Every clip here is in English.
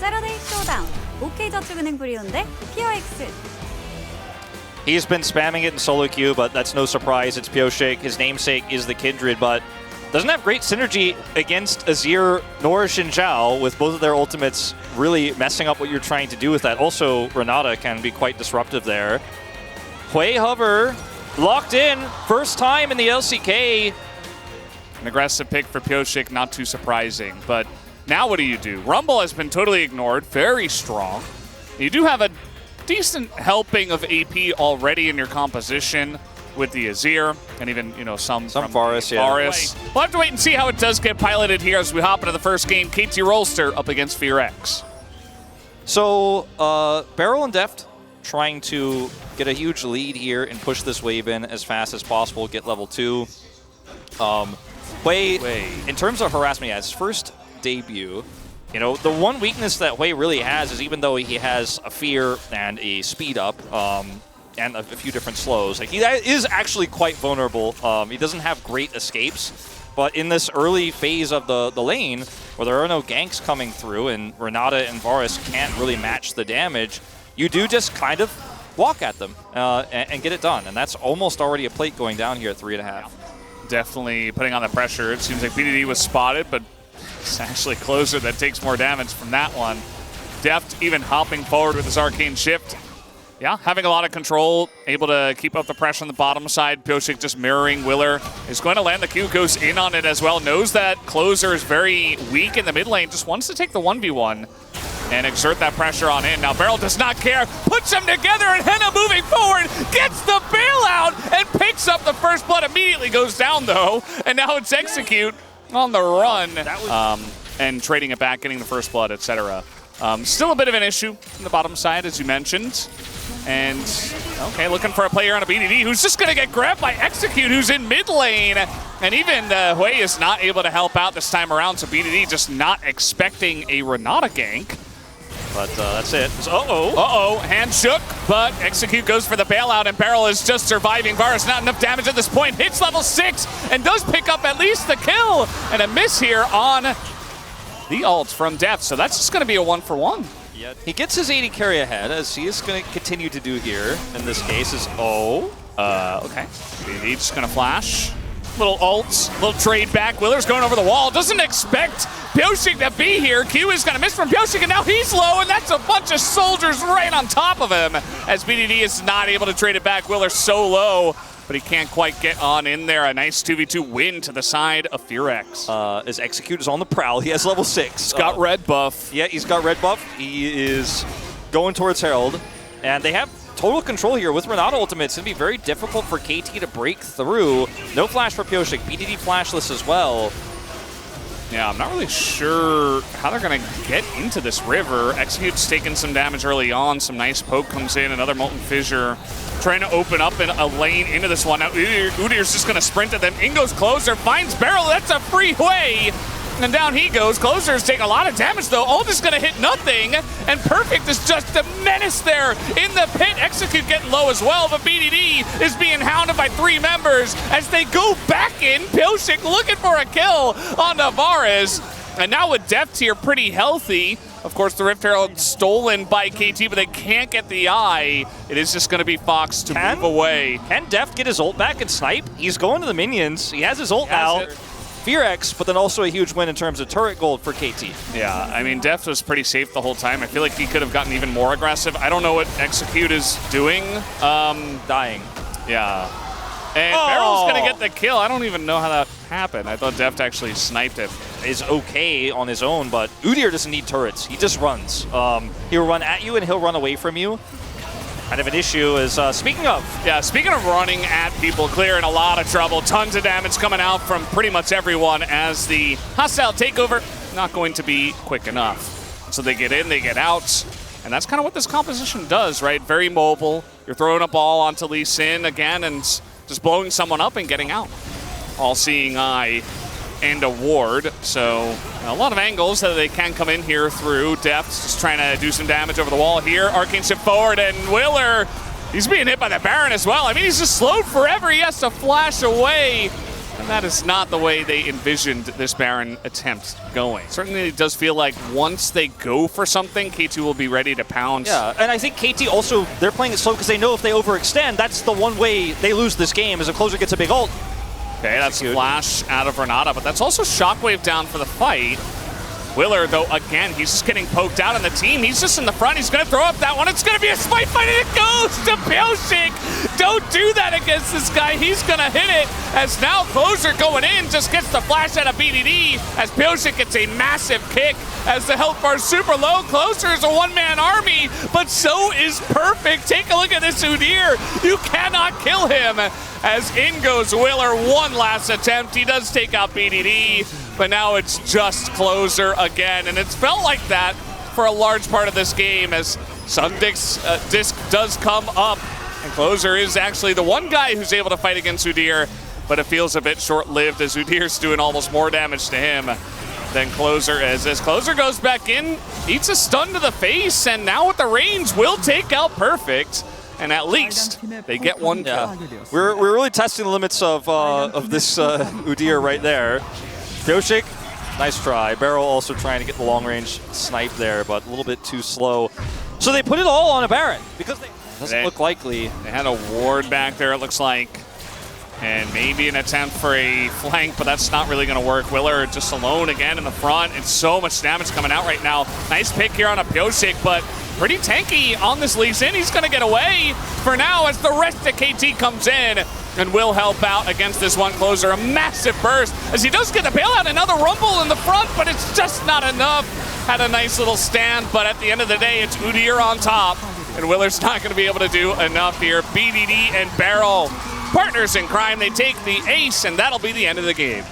Saturday Showdown. OK저축은행 브리온 대 POX. He's been spamming it in solo queue, but that's no surprise. It's POG. His namesake is the Kindred, but doesn't have great synergy against Azir nor Xin Zhao, with both of their ultimates really messing up what you're trying to do with that. Also, Renata can be quite disruptive there. Hui Hover locked in, first time in the LCK. An aggressive pick for POG, not too surprising. But now what do? Rumble has been totally ignored, very strong. You do have a decent helping of AP already in your composition with the Azir, and even, you know, some Varus, yeah. Varus. We'll have to wait and see how it does get piloted here as we hop into the first game. KT Rolster up against FearX. So, Beryl and Deft trying to get a huge lead here and push this wave in as fast as possible, get level 2. Hui, in terms of harassment, yeah, his first debut, you know, the one weakness that Hui really has is, even though he has a fear and a speed up, and a few different slows, like, he is actually quite vulnerable. He doesn't have great escapes, but in this early phase of the lane, where there are no ganks coming through and Renata and Varus can't really match the damage, you do just kind of walk at them and get it done. And that's almost already a plate going down here at 3.5. Definitely putting on the pressure. It seems like BDD was spotted, but it's actually Closer that takes more damage from that one. Deft even hopping forward with his Arcane Shift. Yeah, having a lot of control, able to keep up the pressure on the bottom side. POG just mirroring Willer. Is going to land the Q, goes in on it as well. Knows that Closer is very weak in the mid lane, just wants to take the 1v1 and exert that pressure on in. Now Beryl does not care, puts them together, and Henna moving forward, gets the bailout, and picks up the first blood. Immediately goes down though, and now it's Execute on the run. And trading it back, getting the first blood, etc. Still a bit of an issue on the bottom side, as you mentioned. And, okay, looking for a player on a BDD who's just going to get grabbed by Execute, who's in mid lane. And even Hui is not able to help out this time around, so BDD just not expecting a Renata gank. But that's it. Hand shook, but Execute goes for the bailout, and Beryl is just surviving. Varus not enough damage at this point, hits level 6, and does pick up at least the kill. And a miss here on the ult from Deft, so that's just going to be a 1-for-1. Yeah, he gets his 80 carry ahead, as he is going to continue to do here. In this case is okay. BDD just going to flash. Little ults, little trade back. Willer's going over the wall. Doesn't expect POG to be here. Q is going to miss from POG, and now he's low, and that's a bunch of soldiers right on top of him. As BDD is not able to trade it back. Willer's so low, but he can't quite get on in there. A nice 2v2 win to the side of FearX. As Execute is on the prowl, he has level 6. He's got red buff. Yeah, he's got red buff. He is going towards Herald, and they have total control here with Renata ultimate. It's going to be very difficult for KT to break through. No flash for POG. BDD flashless as well. Yeah, I'm not really sure how they're going to get into this river. Execute's taking some damage early on. Some nice poke comes in. Another Molten Fissure trying to open up in a lane into this one. Now Udyr's just going to sprint at them. In goes Closer, finds Beryl. That's a free way. And down he goes. Closer's taking a lot of damage, though. Ult is going to hit nothing. And Perfect is just a menace there in the pit. Execute getting low as well, but BDD is being hounded by 3 members as they go back in. POG looking for a kill on Varus. And now with Deft here pretty healthy. Of course, the Rift Herald stolen by KT, but they can't get the eye. It is just going to be Fox to move away. Can Deft get his ult back and snipe? He's going to the minions. He has his ult now. FearX, but then also a huge win in terms of turret gold for KT. Yeah, I mean, Deft was pretty safe the whole time. I feel like he could have gotten even more aggressive. I don't know what Execute is doing. Dying. Yeah. And Beryl's going to get the kill. I don't even know how that happened. I thought Deft actually sniped it. Is okay on his own, but Udyr doesn't need turrets. He just runs. He'll run at you and he'll run away from you. Kind of an issue is, speaking of running at people, Clear in a lot of trouble. Tons of damage coming out from pretty much everyone as the hostile takeover not going to be quick enough. So they get in, they get out, and that's kind of what this composition does, right? Very mobile. You're throwing a ball onto Lee Sin again and just blowing someone up and getting out. All-seeing eye and a ward, so a lot of angles that they can come in here through. Deft just trying to do some damage over the wall here. Arcane Shift forward, and Willer, he's being hit by the Baron as well. I mean, he's just slowed forever. He has to flash away. And that is not the way they envisioned this Baron attempt going. Certainly it does feel like once they go for something, KT will be ready to pounce. Yeah, and I think KT also, they're playing it slow because they know if they overextend, that's the one way they lose this game is if Closer gets a big ult. Okay, that's Flash out of Renata, but that's also Shockwave down for the fight. Willer, though, again, he's just getting poked out on the team. He's just in the front. He's going to throw up that one. It's going to be a spite fight, and it goes to POG. Don't do that against this guy. He's going to hit it as now Closer going in just gets the flash out of BDD as POG gets a massive kick as the health bar is super low. Closer is a one-man army, but so is Perfect. Take a look at this Udyr. You cannot kill him as in goes Willer. One last attempt. He does take out BDD. But now it's just Closer again, and it's felt like that for a large part of this game as Sundick's disc does come up, and Closer is actually the one guy who's able to fight against Udyr, but it feels a bit short-lived as Udyr's doing almost more damage to him than Closer is. As Closer goes back in, eats a stun to the face, and now with the range will take out Perfect. And at least they get one kill. Yeah. We're really testing the limits of this Udyr right there. Yoshik, nice try. Barrel also trying to get the long-range snipe there, but a little bit too slow. So they put it all on a Baron because it doesn't look likely. They had a ward back there, it looks like. And maybe an attempt for a flank, but that's not really going to work. Willer just alone again in the front. And so much damage coming out right now. Nice pick here on a Pyosik, but pretty tanky on this Lee Sin. He's going to get away for now as the rest of KT comes in and will help out against this one Closer. A massive burst as he does get the bailout. Another rumble in the front, but it's just not enough. Had a nice little stand, but at the end of the day, it's Udyr on top. And Willer's not going to be able to do enough here. BDD and Barrel, partners in crime. They take the ace, and that'll be the end of the game.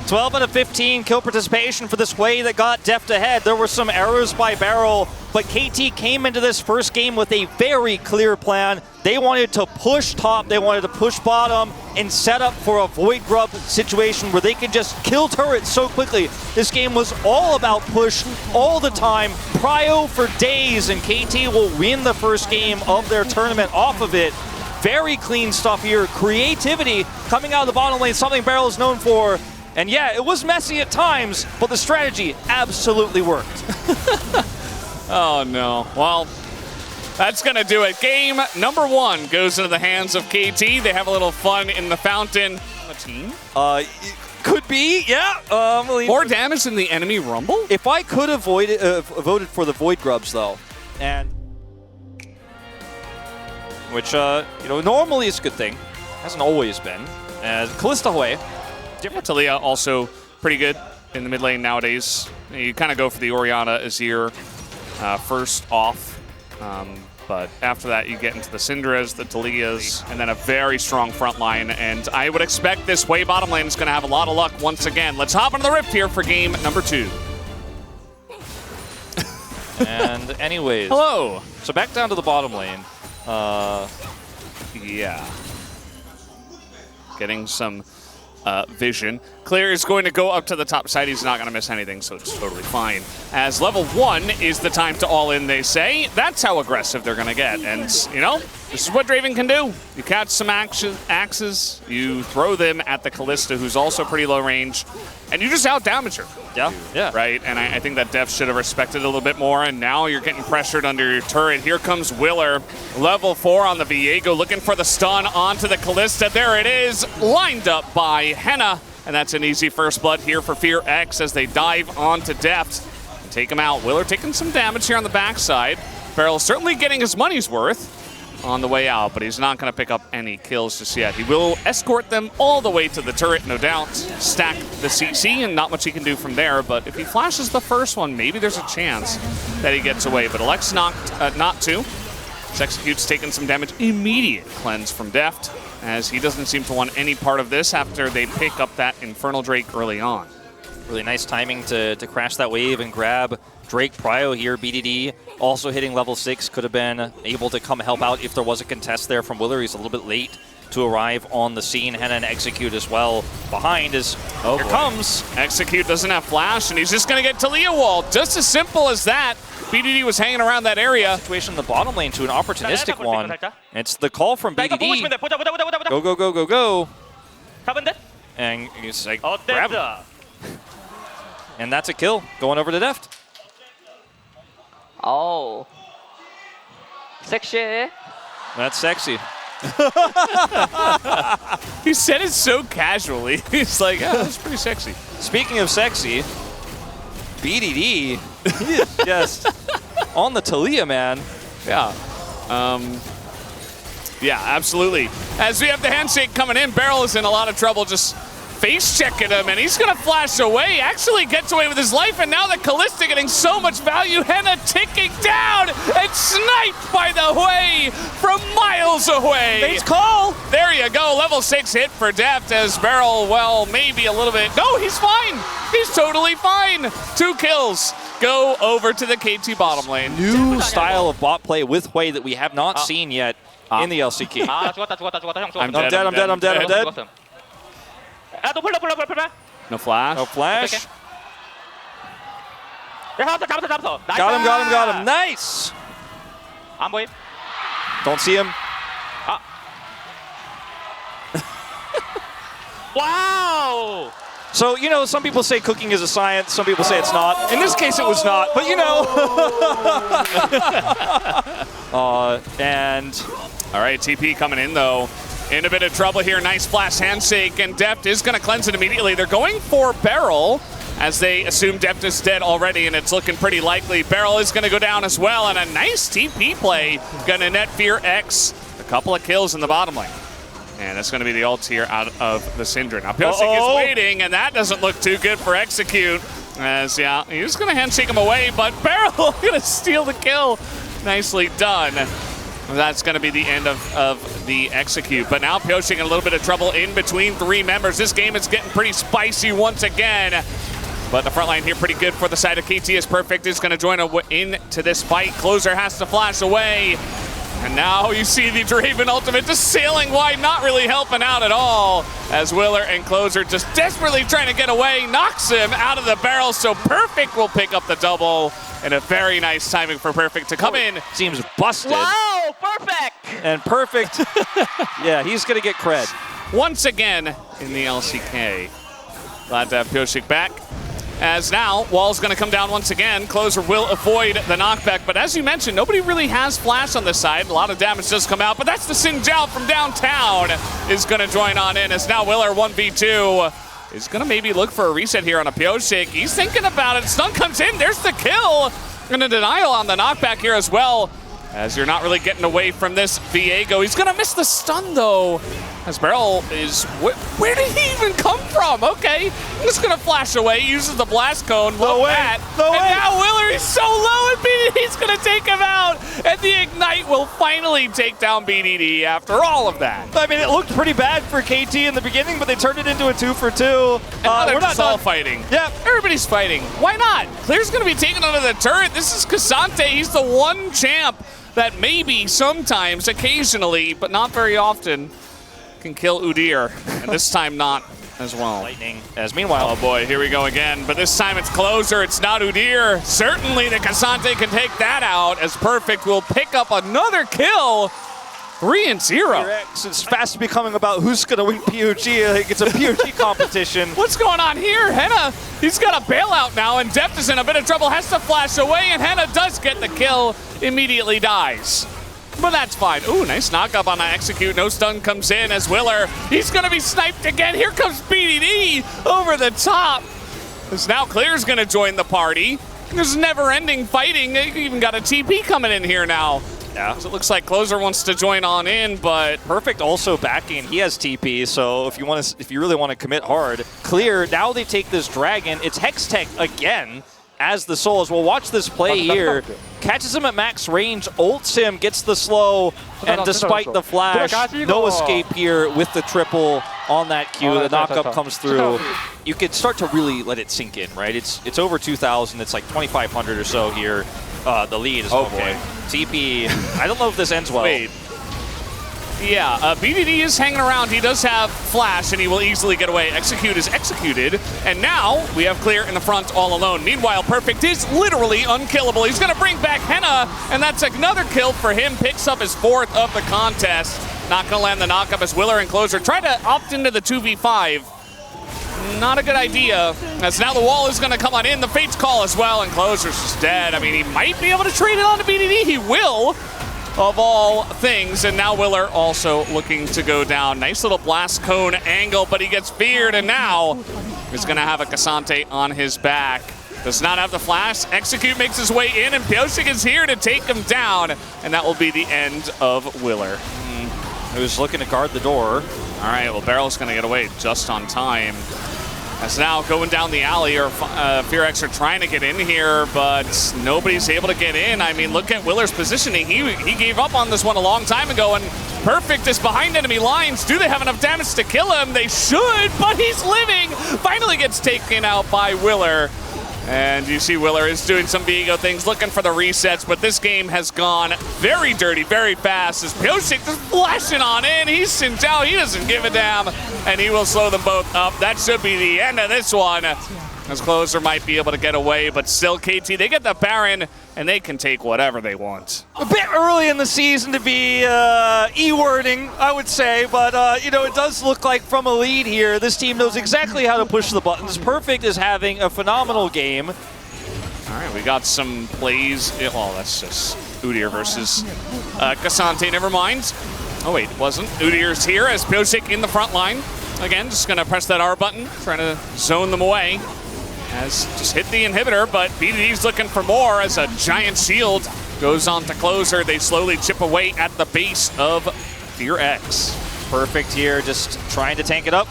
12 out of 15 kill participation for this Wei that got Deft ahead. There were some errors by Barrel, but KT came into this first game with a very clear plan. They wanted to push top, they wanted to push bottom, and set up for a Void Grub situation where they could just kill turrets so quickly. This game was all about push all the time, prio for days, and KT will win the first game of their tournament off of it. Very clean stuff here. Creativity coming out of the bottom lane, something Barrel is known for. And yeah, it was messy at times, but the strategy absolutely worked. Oh no. Well, that's going to do it. Game number 1 goes into the hands of KT. They have a little fun in the fountain. On the team? Could be, yeah. More damage than the enemy Rumble? If I could have voted for the Void Grubs, though, and which, normally is a good thing. Hasn't always been. Kalista Hui. Talia also pretty good in the mid lane nowadays. You kind of go for the Orianna Azir first off, but after that you get into the Syndra's, the Talias, and then a very strong front line. And I would expect this Wei bottom lane is going to have a lot of luck once again. Let's hop into the Rift here for game number 2. And anyways. Hello. So back down to the bottom lane. Yeah. Getting some vision. Clear is going to go up to the top side. He's not going to miss anything, so it's totally fine. As level 1 is the time to all in, they say. That's how aggressive they're going to get. And, this is what Draven can do. You catch some axes, you throw them at the Kalista, who's also pretty low range, and you just out-damage her. Yeah. Right? And I think that Def should have respected it a little bit more, and now you're getting pressured under your turret. Here comes Willer, level 4 on the Viego, looking for the stun onto the Kalista. There it is, lined up by Henna, and that's an easy first blood here for Fear X as they dive onto Deft and take him out. Willer taking some damage here on the backside. Barrel certainly getting his money's worth on the way out, but he's not going to pick up any kills just yet. He will escort them all the way to the turret, no doubt. Stack the CC, and not much he can do from there, but if he flashes the first one, maybe there's a chance that he gets away. But Alex not to. Execute's taking some damage. Immediate cleanse from Deft, as he doesn't seem to want any part of this after they pick up that Infernal Drake early on. Really nice timing to crash that wave and grab Drake Prio here. BDD also hitting level 6. Could have been able to come help out if there was a contest there from Willer. He's a little bit late to arrive on the scene. Henna and Execute as well. Behind is, here comes. Execute doesn't have flash, and he's just going to get Talia wall. Just as simple as that. BDD was hanging around that area. Situation in the bottom lane to an opportunistic one. It's the call from BDD. Go, go, go, go, go. and he's like, grab him. And that's a kill, going over to Deft. Oh. Sexy. That's sexy. He said it so casually. He's like, oh, that's pretty sexy. Speaking of sexy, BDD, he is just on the Talia, man. Yeah. Yeah, absolutely. As we have the handshake coming in, Beryl is in a lot of trouble just face checking him, and he's going to flash away. Actually gets away with his life, and now the Callista getting so much value. Henna ticking down and sniped by the Hui from miles away. Face call. There you go. Level 6 hit for Deft as Beryl, well, maybe a little bit. No, he's fine. He's totally fine. 2 kills. Go over to the KT bottom lane. New style of bot play with Hui that we have not seen yet in the LCK. I'm dead. No flash. No flash. Got Got him. Nice. Don't see him. Wow! So, you know, some people say cooking is a science, some people say it's not. In this case, it was not, but you know. And all right, TP coming in, though. In a bit of trouble here. Nice flash handshake, and Deft is going to cleanse it immediately. They're going for Beryl as they assume Deft is dead already, and it's looking pretty likely. Beryl is going to go down as well, and a nice TP play. Going to net Fear X. A couple of kills in the bottom lane. And that's going to be the ult here out of the Syndra. Now, Pyosik is waiting, and that doesn't look too good for Execute. As, yeah, he's going to handshake him away, but Beryl going to steal the kill. Nicely done. That's going to be the end of the Execute. But now Pyosik in a little bit of trouble in between 3 members. This game is getting pretty spicy once again. But the front line here pretty good for the side of KT is Perfect. Is going to join into this fight. Closer has to flash away. And now you see the Draven ultimate just sailing wide, not really helping out at all. As Willer and Closer just desperately trying to get away, knocks him out of the barrel. So Perfect will pick up the double. And a very nice timing for Perfect to come in. Seems busted. Wow, Perfect! And Perfect, yeah, he's going to get cred. Once again in the LCK. Glad to have Pyosik back. As now, Wall's going to come down once again. Closer will avoid the knockback. But as you mentioned, nobody really has flash on this side. A lot of damage does come out. But that's the Xin Zhao from downtown is going to join on in. As now Willer 1v2 is going to maybe look for a reset here on a Pyosik. He's thinking about it. Stun comes in. There's the kill. And a denial on the knockback here as well. As you're not really getting away from this Viego. He's going to miss the stun, though. As Beryl is... Where did he even come from? Okay. He's going to flash away. Uses the blast cone. Low at. Now Willer is so low, and BDD's going to take him out. And the Ignite will finally take down BDD after all of that. I mean, it looked pretty bad for KT in the beginning, but they turned it into a 2-for-2. We're not all fighting. Yep. Everybody's fighting. Why not? Clear's going to be taken under the turret. This is Cassante. He's the one champ that maybe sometimes, occasionally, but not very often, can kill Udyr. And this time not as well. Lightning. As meanwhile, oh boy, here we go again. But this time it's Closer, it's not Udyr. Certainly the Cassante can take that out as Perfect will pick up another kill. 3-0. It's fast becoming about who's going to win POG. Like it's a POG competition. What's going on here? Henna, he's got a bailout now, and Deft is in a bit of trouble, has to flash away, and Henna does get the kill, immediately dies. But that's fine. Ooh, nice knock up on the Execute. No stun comes in as Willer. He's going to be sniped again. Here comes BDD over the top. As now Clear's going to join the party. There's never-ending fighting. They even got a TP coming in here now. Yeah. So it looks like Closer wants to join on in, but Perfect also backing. He has TP, so if you really want to commit hard, Clear. Now they take this dragon. It's Hextech again as the Souls. Well, watch this play here. Catches him at max range, ults him, gets the slow, and despite the flash, no escape here with the triple on that Q. The knockup comes through. You could start to really let it sink in, right? It's over 2,000. It's like 2,500 or so here. The lead is okay. TP, I don't know if this ends well. Wait. Yeah, BDD is hanging around. He does have flash, and he will easily get away. Execute is executed, and now we have Clear in the front all alone. Meanwhile, Perfect is literally unkillable. He's going to bring back Henna, and that's another kill for him. Picks up his 4th of the contest. Not going to land the knockup as Willer and Closer try to opt into the 2v5. not a good idea. As now the wall is going to come on in. The Fate's Call as well, and Closer's just dead. I mean, he might be able to trade it on to BDD. He will, of all things. And now Willer also looking to go down. Nice little blast cone angle, but he gets feared, and now he's going to have a Cassante on his back. Does not have the flash. Execute makes his way in, and POG is here to take him down, and that will be the end of Willer. Who's looking to guard the door. All right, well, Barrel's going to get away just on time. As now going down the alley, or Fearx are trying to get in here, but nobody's able to get in. I mean, look at Willer's positioning. He gave up on this one a long time ago, and Perfect is behind enemy lines. Do they have enough damage to kill him? They should, but he's living. Finally gets taken out by Willer. And you see Willer is doing some Viego things, looking for the resets, but this game has gone very dirty, very fast, as POG just flashing on in. He's sent out, he doesn't give a damn, and he will slow them both up. That should be the end of this one, as Closer might be able to get away, but still KT, they get the Baron, and they can take whatever they want. A bit early in the season to be E-wording, I would say, but you know, it does look like from a lead here, this team knows exactly how to push the buttons. Perfect is having a phenomenal game. All right, we got some plays. Well, that's just Udyr versus Cassante, never mind. Oh wait, it wasn't. Udyr's here as POG in the front line. Again, just gonna press that R button, trying to zone them away. As just hit the inhibitor, but BDD's looking for more as a giant shield goes on to Closer. They slowly chip away at the base of Fearx. Perfect here, just trying to tank it up.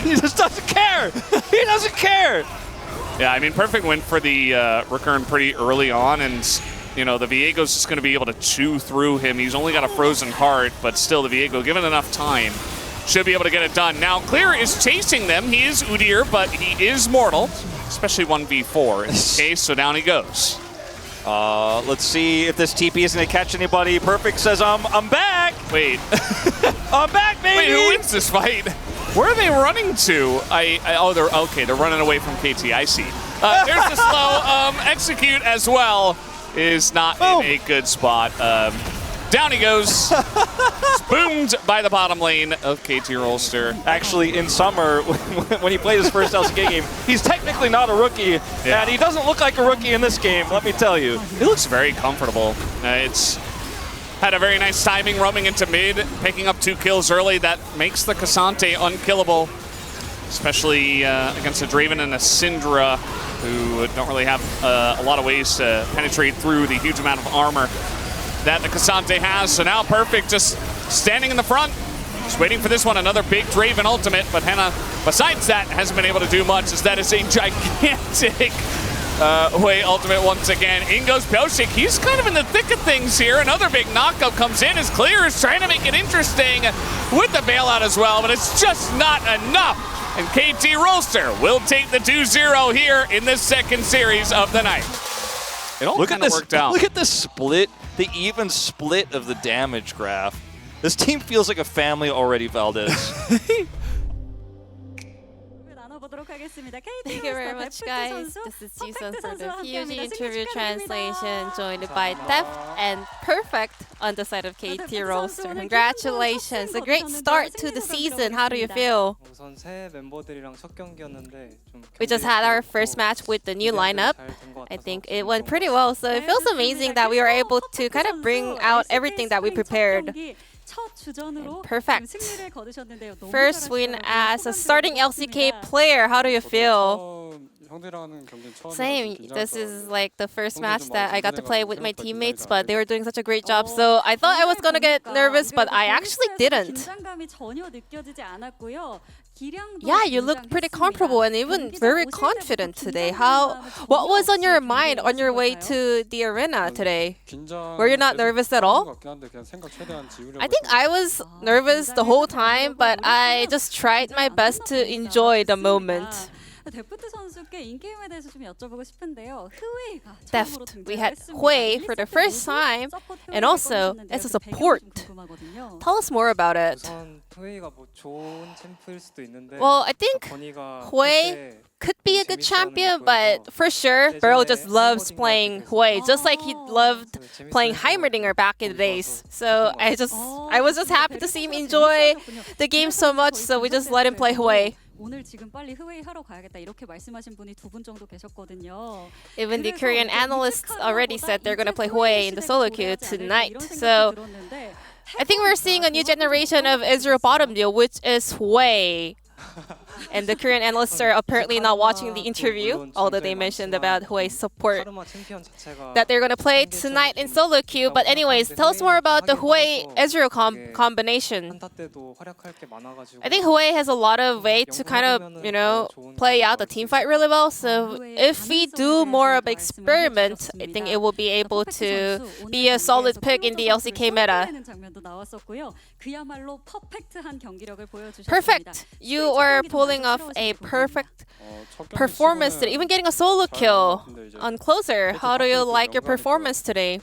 He just doesn't care. He doesn't care. Yeah, I mean, Perfect went for the Recurrent pretty early on, and you know, the Viego's just going to be able to chew through him. He's only got a frozen heart, but still the Viego, given enough time, should be able to get it done. Now, Clear is chasing them. He is Udyr, but he is mortal, especially 1v4 in this case, so down he goes. Let's see if this TP is going to catch anybody. Perfect says, I'm back. Wait. I'm back, baby. Wait, who wins this fight? Where are they running to? Oh, they're okay. They're running away from KT. I see. There's the slow. Execute as well is not in a good spot. Down he goes. Boomed by the bottom lane of KT Rolster. Actually, in summer, when he played his first LCK game, he's technically not a rookie, and he doesn't look like a rookie in this game, let me tell you. He looks very comfortable. It's had a very nice timing roaming into mid, picking up 2 kills early. That makes the Cassante unkillable, especially against a Draven and a Syndra, who don't really have a lot of ways to penetrate through the huge amount of armor that the Cassante has. So now Perfect just standing in the front, just waiting for this one. Another big Draven ultimate, but Henna, besides that, hasn't been able to do much, as that is a gigantic Wei ultimate once again. In goes POG. He's kind of in the thick of things here. Another big knockup comes in as Clear is trying to make it interesting with the bailout as well, but it's just not enough. And KT Rolster will take the 2-0 here in this second series of the night. It all kind of worked out. Look at this split, the even split of the damage graph. This team feels like a family already, Valdez. Thank you very much, guys. This is Jisun for the POG Interview translation, joined by Deft and Perfect on the side of KT Rolster. Congratulations. A great start to the season. How do you feel? We just had our first match with the new lineup. I think it went pretty well, so it feels amazing that we were able to kind of bring out everything that we prepared. Perfect. First win as a starting LCK player. How do you feel? Same. This is like the first match that I got to play with my teammates, but they were doing such a great job. So I thought I was going to get nervous, but I actually didn't. Yeah, you looked pretty comfortable and even very confident today. What was on your mind on your way to the arena today? Were you not nervous at all? I think I was nervous the whole time, but I just tried my best to enjoy the moment. 데프트 선수께 인게임에 대해서 좀 여쭤보고 싶은데요. 흐웨이가 처음으로 Deft. We 등장을 had 했습니다. Hui 1, for the 2세트 first 모두 time, 서포트 and 효율을 also 꺼내셨는데요. as a 그 배경이 support. 좀 궁금하거든요. Tell us more about it. 우선 토웨이가 뭐 좋은 챔프일 수도 있는데 Well, I think 건이가 Hui could be a good champion, but for sure, Burrow just loves playing Hui, just like he loved playing Heimerdinger back in the days. So I was just happy to see him enjoy the game so much, so we just let him play Hui. 오늘 지금 빨리 흐웨이 하러 가야겠다 이렇게 말씀하신 분이 2분 정도 계셨거든요. Even the Korean analysts already said they're gonna play Hui in the solo queue tonight. So I think we're seeing a new generation of Israel bottom deal, which is Hui. And the Korean analysts are apparently not watching the interview, although they mentioned about Hui's support 카르마 챔피언 자체가 that they're going to play tonight in solo queue. But anyways, tell us more about the Hui Ezreal combination. 한타 때도 활약할 게 많아가지고 I think Hui has a lot of way to kind of, play out the team fight really well. So if we do more of experiment, I think it will be able to be a solid pick in the LCK meta. Perfect. You are pulling off a perfect performance today, even getting a solo kill on closer. How do you like your performance today?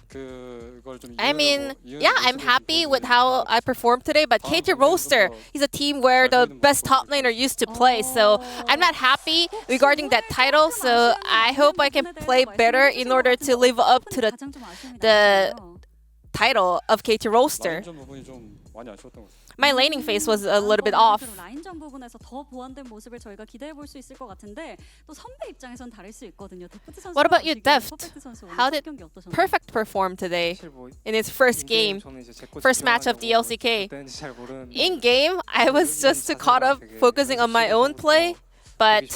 I mean, yeah, I'm happy with how I performed today, but KT Roaster, he's a team where the best top laner used to play, so I'm not happy regarding that title, so I hope I can play better in order to live up to the title of KT Roaster. My laning phase was a little bit off. 라인전 부분에서 더 보완된 모습을 저희가 기대해 볼 수 있을 것 같은데 또 선배 입장에선 다를 수 있거든요. 데프트 선수. What about you, Deft? How did Perfect perform today in his first game, first match of the LCK? In game, I was just caught up focusing on my own play, but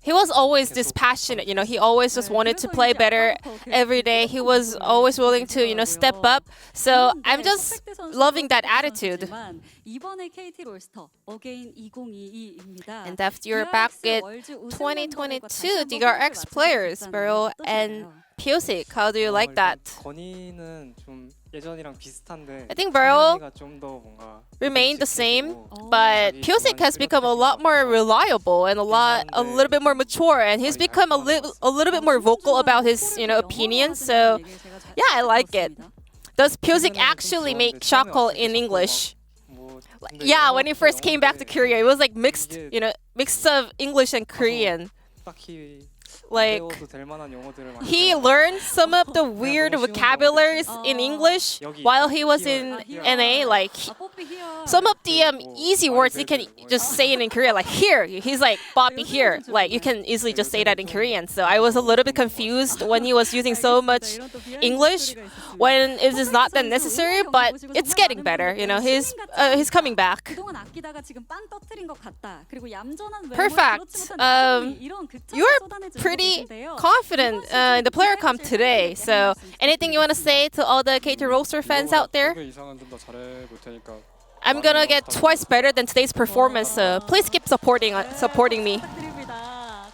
he was always this passionate, he always just wanted to play better every day. He was always willing to, step up. So I'm just loving that attitude. And Deft, you're back with 2022 DRX players, Burrow and POG. How do you like that? 건이는 좀 예전이랑 비슷한데 I think Burrow 좀더 뭔가 remained the same, but POG has become a lot more reliable and a little bit more mature, and he's become a little bit more vocal about his opinions. So yeah, I like it. Does POG actually make Shackle in English? Yeah, when he first came back to Korea, it was like mixed of English and Korean. Like, he learned some of the weird vocabularies in English while he was in NA. Like, some of the easy words he can just say it in Korean. Like, here, he's like, Bobby, here. Like, you can easily just say that in Korean. So I was a little bit confused when he was using so much English when it is not that necessary, but it's getting better. He's coming back. Perfect. You're pretty confident in the player comp today. So anything you want to say to all the KT Roaster fans out there? I'm gonna get twice better than today's performance. So please keep supporting me.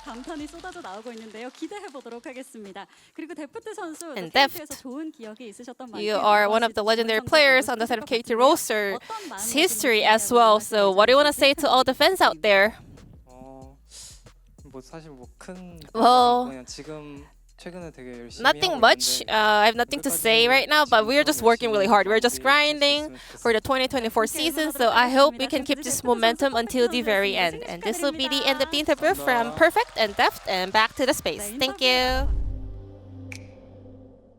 감탄이 쏟아져 나오고 있는데요. 기대해 보도록 하겠습니다. 그리고 데프트 선수 And KT에서 좋은 기억이 있으셨던 만큼 You are one of the legendary players on the side of KT Roaster's history as well. So what do you want to say to all the fans out there? 뭐 사실 큰 Well, 그냥 지금 최근에 되게 열심히 nothing 하고 much. 있는데 I have nothing to say right now, but we're just working really hard. We're just grinding for the 2024 season, so I hope we can keep this momentum until the very end. And this will be the end of the interview from Perfect and Deft, and back to the space. Thank you.